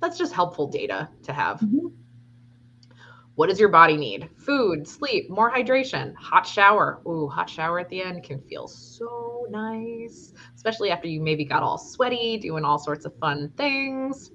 that's just helpful data to have. Mm-hmm. What does your body need? Food, sleep, more hydration, hot shower. Ooh, hot shower at the end can feel so nice, especially after you maybe got all sweaty, doing all sorts of fun things.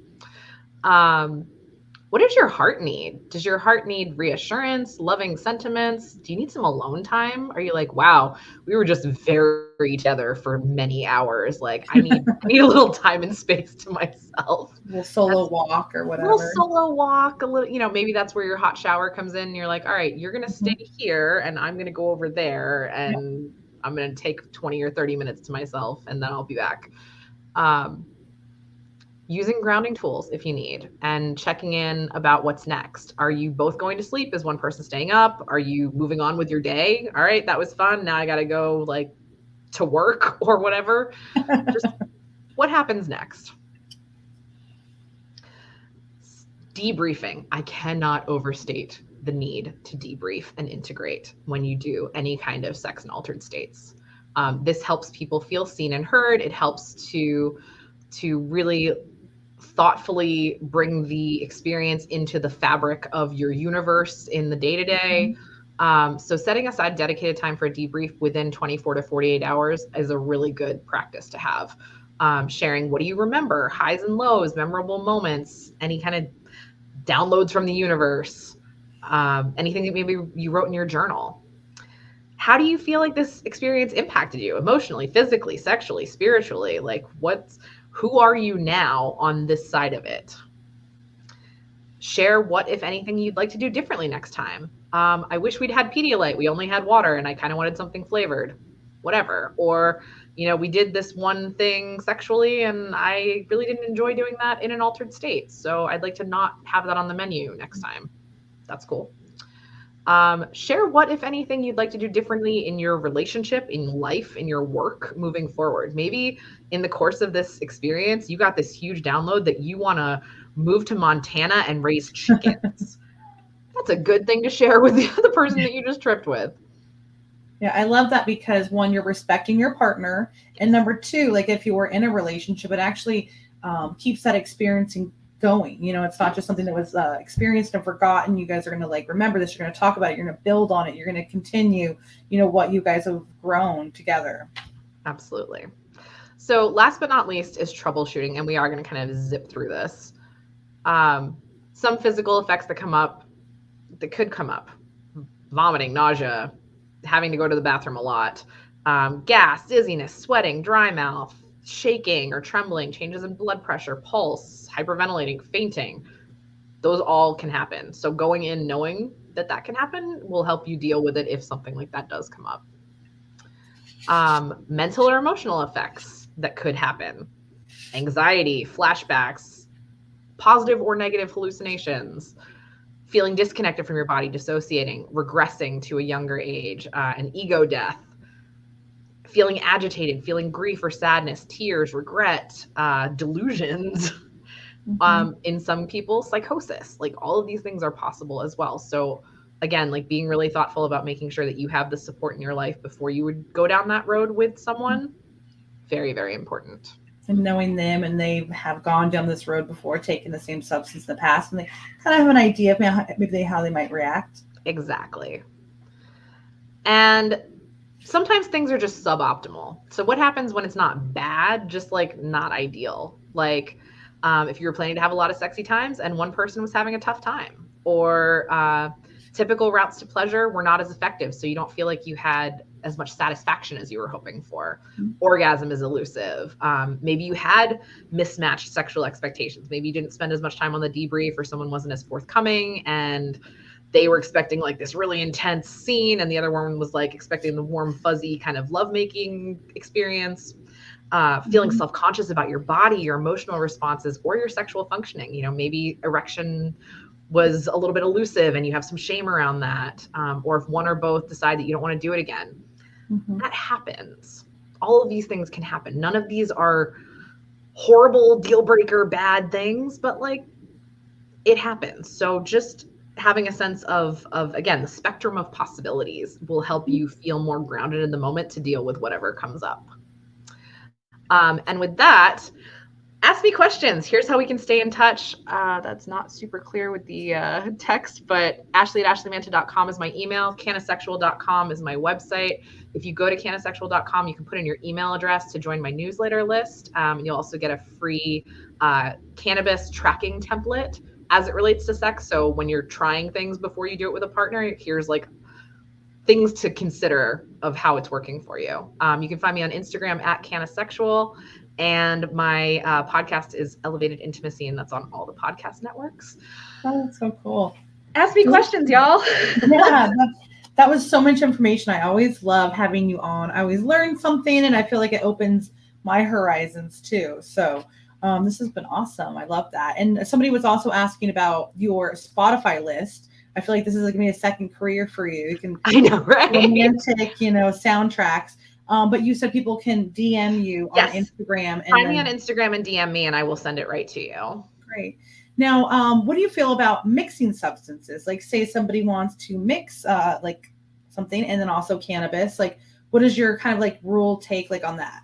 What does your heart need? Does your heart need reassurance, loving sentiments? Do you need some alone time? Are you like, wow, we were just very together for many hours. Like I need a little time and space to myself. A little solo walk or whatever. A little solo walk, a little, you know, maybe that's where your hot shower comes in. And you're like, all right, you're going to stay here and I'm going to go over there and I'm going to take 20 or 30 minutes to myself and then I'll be back. Using grounding tools if you need and checking in about what's next. Are you both going to sleep? Is one person staying up? Are you moving on with your day? All right, that was fun. Now I got to go like to work or whatever. Just what happens next? Debriefing. I cannot overstate the need to debrief and integrate when you do any kind of sex and altered states. This helps people feel seen and heard. It helps to really thoughtfully bring the experience into the fabric of your universe in the day-to-day. So setting aside dedicated time for a debrief within 24 to 48 hours is a really good practice to have. sharing what do you remember, highs and lows, memorable moments, any kind of downloads from the universe, anything that maybe you wrote in your journal. How do you feel like this experience impacted you emotionally, physically, sexually, spiritually? Like who are you now on this side of it? Share what, if anything, you'd like to do differently next time. I wish we'd had Pedialyte. We only had water and I kind of wanted something flavored, whatever. Or, we did this one thing sexually and I really didn't enjoy doing that in an altered state. So I'd like to not have that on the menu next time. That's cool. Share what, if anything, you'd like to do differently in your relationship, in life, in your work moving forward. Maybe in the course of this experience, you got this huge download that you want to move to Montana and raise chickens. That's a good thing to share with the person that you just tripped with. Yeah, I love that because one, you're respecting your partner. And number two, like if you were in a relationship, it actually keeps that experiencing going. It's not just something that was experienced and forgotten. You guys are going to remember this. You're going to talk about it. You're going to build on it. You're going to continue, what you guys have grown together. Absolutely. So last but not least is troubleshooting. And we are going to kind of zip through this. Some physical effects that could come up, vomiting, nausea, having to go to the bathroom a lot, gas, dizziness, sweating, dry mouth, shaking or trembling, changes in blood pressure, pulse, hyperventilating, fainting. Those all can happen. So going in knowing that can happen will help you deal with it if something like that does come up. Mental or emotional effects that could happen. Anxiety, flashbacks, positive or negative hallucinations, feeling disconnected from your body, dissociating, regressing to a younger age, an ego death, feeling agitated, feeling grief or sadness, tears, regret, delusions, in some people, psychosis. Like all of these things are possible as well. So again, being really thoughtful about making sure that you have the support in your life before you would go down that road with someone. Very, very important. And knowing them, and they have gone down this road before, taking the same substance in the past, and they kind of have an idea of maybe how they might react. Exactly. And sometimes things are just suboptimal. So what happens when it's not bad, just not ideal? If you were planning to have a lot of sexy times and one person was having a tough time, or typical routes to pleasure were not as effective. So you don't feel like you had as much satisfaction as you were hoping for. Orgasm is elusive. Maybe you had mismatched sexual expectations. Maybe you didn't spend as much time on the debrief, or someone wasn't as forthcoming and they were expecting this really intense scene and the other one was expecting the warm, fuzzy kind of lovemaking experience. Feeling self-conscious about your body, your emotional responses, or your sexual functioning. Maybe erection was a little bit elusive and you have some shame around that. Or if one or both decide that you don't want to do it again. That happens. All of these things can happen. None of these are horrible, deal breaker, bad things, but it happens. So just having a sense of again, the spectrum of possibilities will help you feel more grounded in the moment to deal with whatever comes up. And with that, ask me questions. Here's how we can stay in touch. That's not super clear with the text, but Ashely@ashleymanta.com is my email. Canasexual.com is my website. If you go to canasexual.com, you can put in your email address to join my newsletter list. You'll also get a free cannabis tracking template as it relates to sex. So when you're trying things before you do it with a partner, here's things to consider of how it's working for you. You can find me on Instagram @canasexual, and my podcast is Elevated Intimacy, and that's on all the podcast networks. Oh, that's so cool. Ask me questions, y'all. Yeah, that was so much information. I always love having you on. I always learn something, and I feel like it opens my horizons too. So this has been awesome. I love that. And somebody was also asking about your Spotify list. I feel like this is going to be a second career for you. You can, I know, right? Romantic, soundtracks. But you said people can DM you on Instagram. And find me on Instagram and DM me, and I will send it right to you. Great. Now, what do you feel about mixing substances? Say somebody wants to mix something and then also cannabis. What is your kind of rule take on that?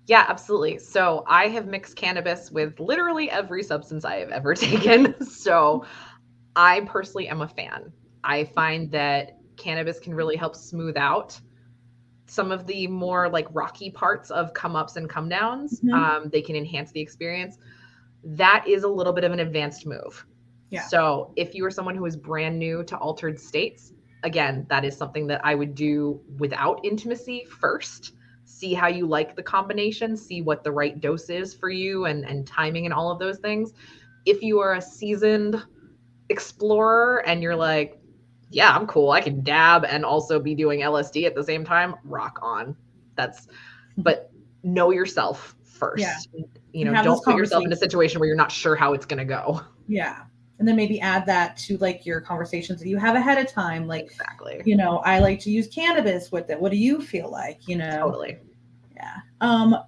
Yeah, absolutely. So I have mixed cannabis with literally every substance I have ever taken. So I personally am a fan. I find that cannabis can really help smooth out some of the more like rocky parts of come ups and come downs. They can enhance the experience. That is a little bit of an advanced move. Yeah. So if you are someone who is brand new to altered states, again, that is something that I would do without intimacy first. See how you like the combination, see what the right dose is for you and timing and all of those things. If you are a seasoned explorer and you're like, yeah, I'm cool, I can dab and also be doing LSD at the same time, rock on. But know yourself first. Yeah. Don't put yourself in a situation where you're not sure how it's going to go. Yeah. And then maybe add that to like your conversations that you have ahead of time. Like, exactly. I like to use cannabis with it. What do you feel like? Totally. Yeah.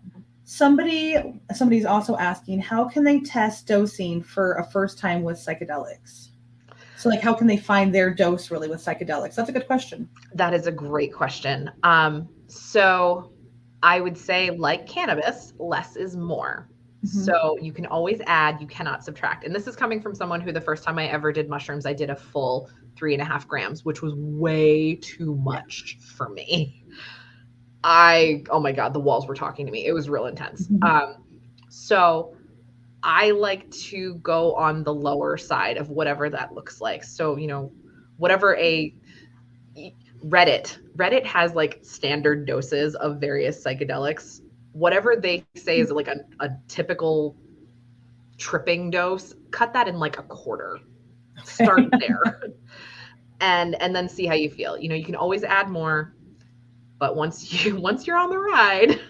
Somebody's also asking, how can they test dosing for a first time with psychedelics? So like, how can they find their dose really with psychedelics? That's a good question. That is a great question. So I would say, like cannabis, less is more. So you can always add, you cannot subtract. And this is coming from someone who the first time I ever did mushrooms, I did a full 3.5 grams, which was way too much for me. Oh my God, the walls were talking to me. It was real intense. So I like to go on the lower side of whatever that looks like. So, whatever Reddit has like standard doses of various psychedelics. Whatever they say is like a typical tripping dose, cut that in like a quarter. Start there. And then see how you feel. You can always add more, but once you're on the ride,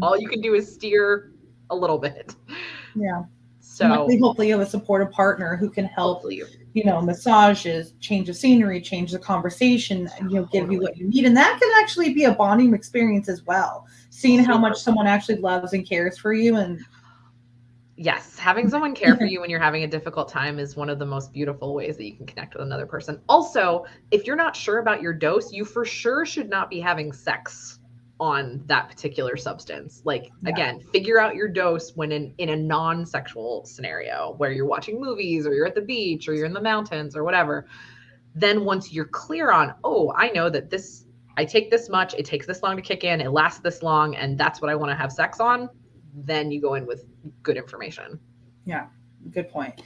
all you can do is steer a little bit. Yeah. So hopefully you have a supportive partner who can help, massages, change the scenery, change the conversation, give you what you need. And that can actually be a bonding experience as well. Seeing how much someone actually loves and cares for you. And yes, having someone care for you when you're having a difficult time is one of the most beautiful ways that you can connect with another person. Also, if you're not sure about your dose, you for sure should not be having sex on that particular substance. Like, again, figure out your dose when in a non-sexual scenario where you're watching movies or you're at the beach or you're in the mountains or whatever. Then once you're clear on, I know that I take this much, it takes this long to kick in, it lasts this long, and that's what I want to have sex on, then you go in with good information. Yeah, good point.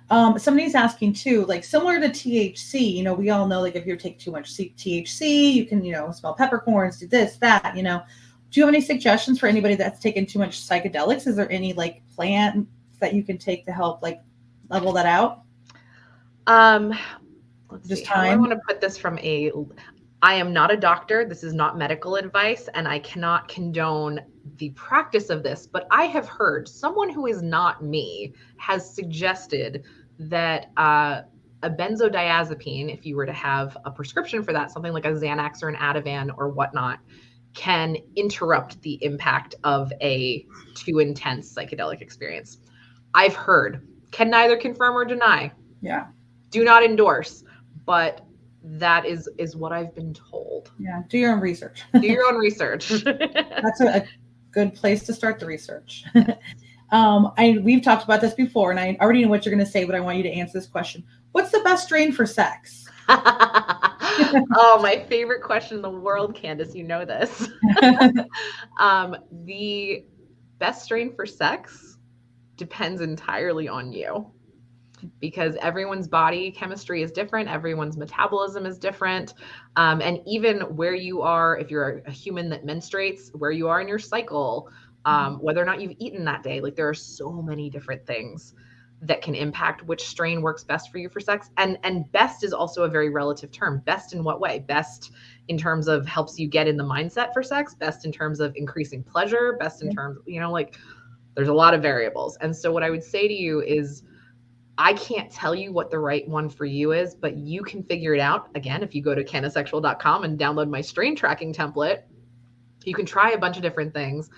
Somebody's asking too, like similar to THC, we all know like if you take too much THC, you can, smell peppercorns, do this, that, do you have any suggestions for anybody that's taken too much psychedelics? Is there any like plants that you can take to help like level that out? Let's see. How do I want to put this I am not a doctor. This is not medical advice, and I cannot condone the practice of this, but I have heard someone who is not me has suggested that a benzodiazepine, if you were to have a prescription for that, something like a Xanax or an Ativan or whatnot, can interrupt the impact of a too intense psychedelic experience. I've heard, can neither confirm or deny. Yeah. Do not endorse, but that is what I've been told. Yeah. Do your own research. Do your own research. That's a good place to start the research. We've talked about this before, and I already know what you're going to say, but I want you to answer this question. What's the best strain for sex? Oh, my favorite question in the world, Candace. You know this. The best strain for sex depends entirely on you, because everyone's body chemistry is different. Everyone's metabolism is different. And even where you are, if you're a human that menstruates, where you are in your cycle, whether or not you've eaten that day, like there are so many different things that can impact which strain works best for you for sex. And best is also a very relative term. Best in what way? Best in terms of helps you get in the mindset for sex, best in terms of increasing pleasure, best in terms, like there's a lot of variables. And so what I would say to you is, I can't tell you what the right one for you is, but you can figure it out. Again, if you go to canasexual.com and download my strain tracking template, you can try a bunch of different things,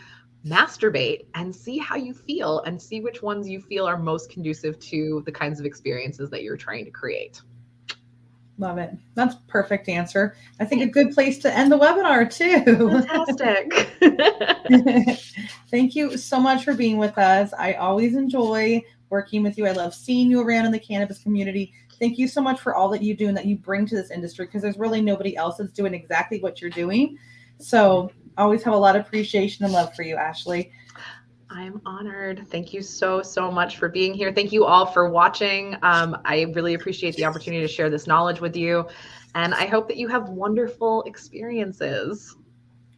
masturbate, and see how you feel and see which ones you feel are most conducive to the kinds of experiences that you're trying to create. Love it. That's a perfect answer. I think a good place to end the webinar too. Fantastic. Thank you so much for being with us. I always enjoy working with you. I love seeing you around in the cannabis community. Thank you so much for all that you do and that you bring to this industry, because there's really nobody else that's doing exactly what you're doing. So always have a lot of appreciation and love for you, Ashely. I'm honored. Thank you so much for being here. Thank you all for watching. I really appreciate the opportunity to share this knowledge with you. And I hope that you have wonderful experiences.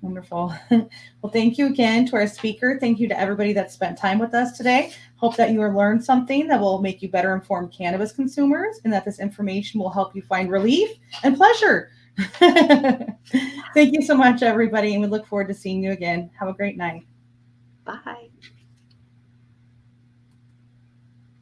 Wonderful. Well, thank you again to our speaker. Thank you to everybody that spent time with us today. Hope that you learned something that will make you better informed cannabis consumers and that this information will help you find relief and pleasure. Thank you so much, everybody. And we look forward to seeing you again. Have a great night. Bye.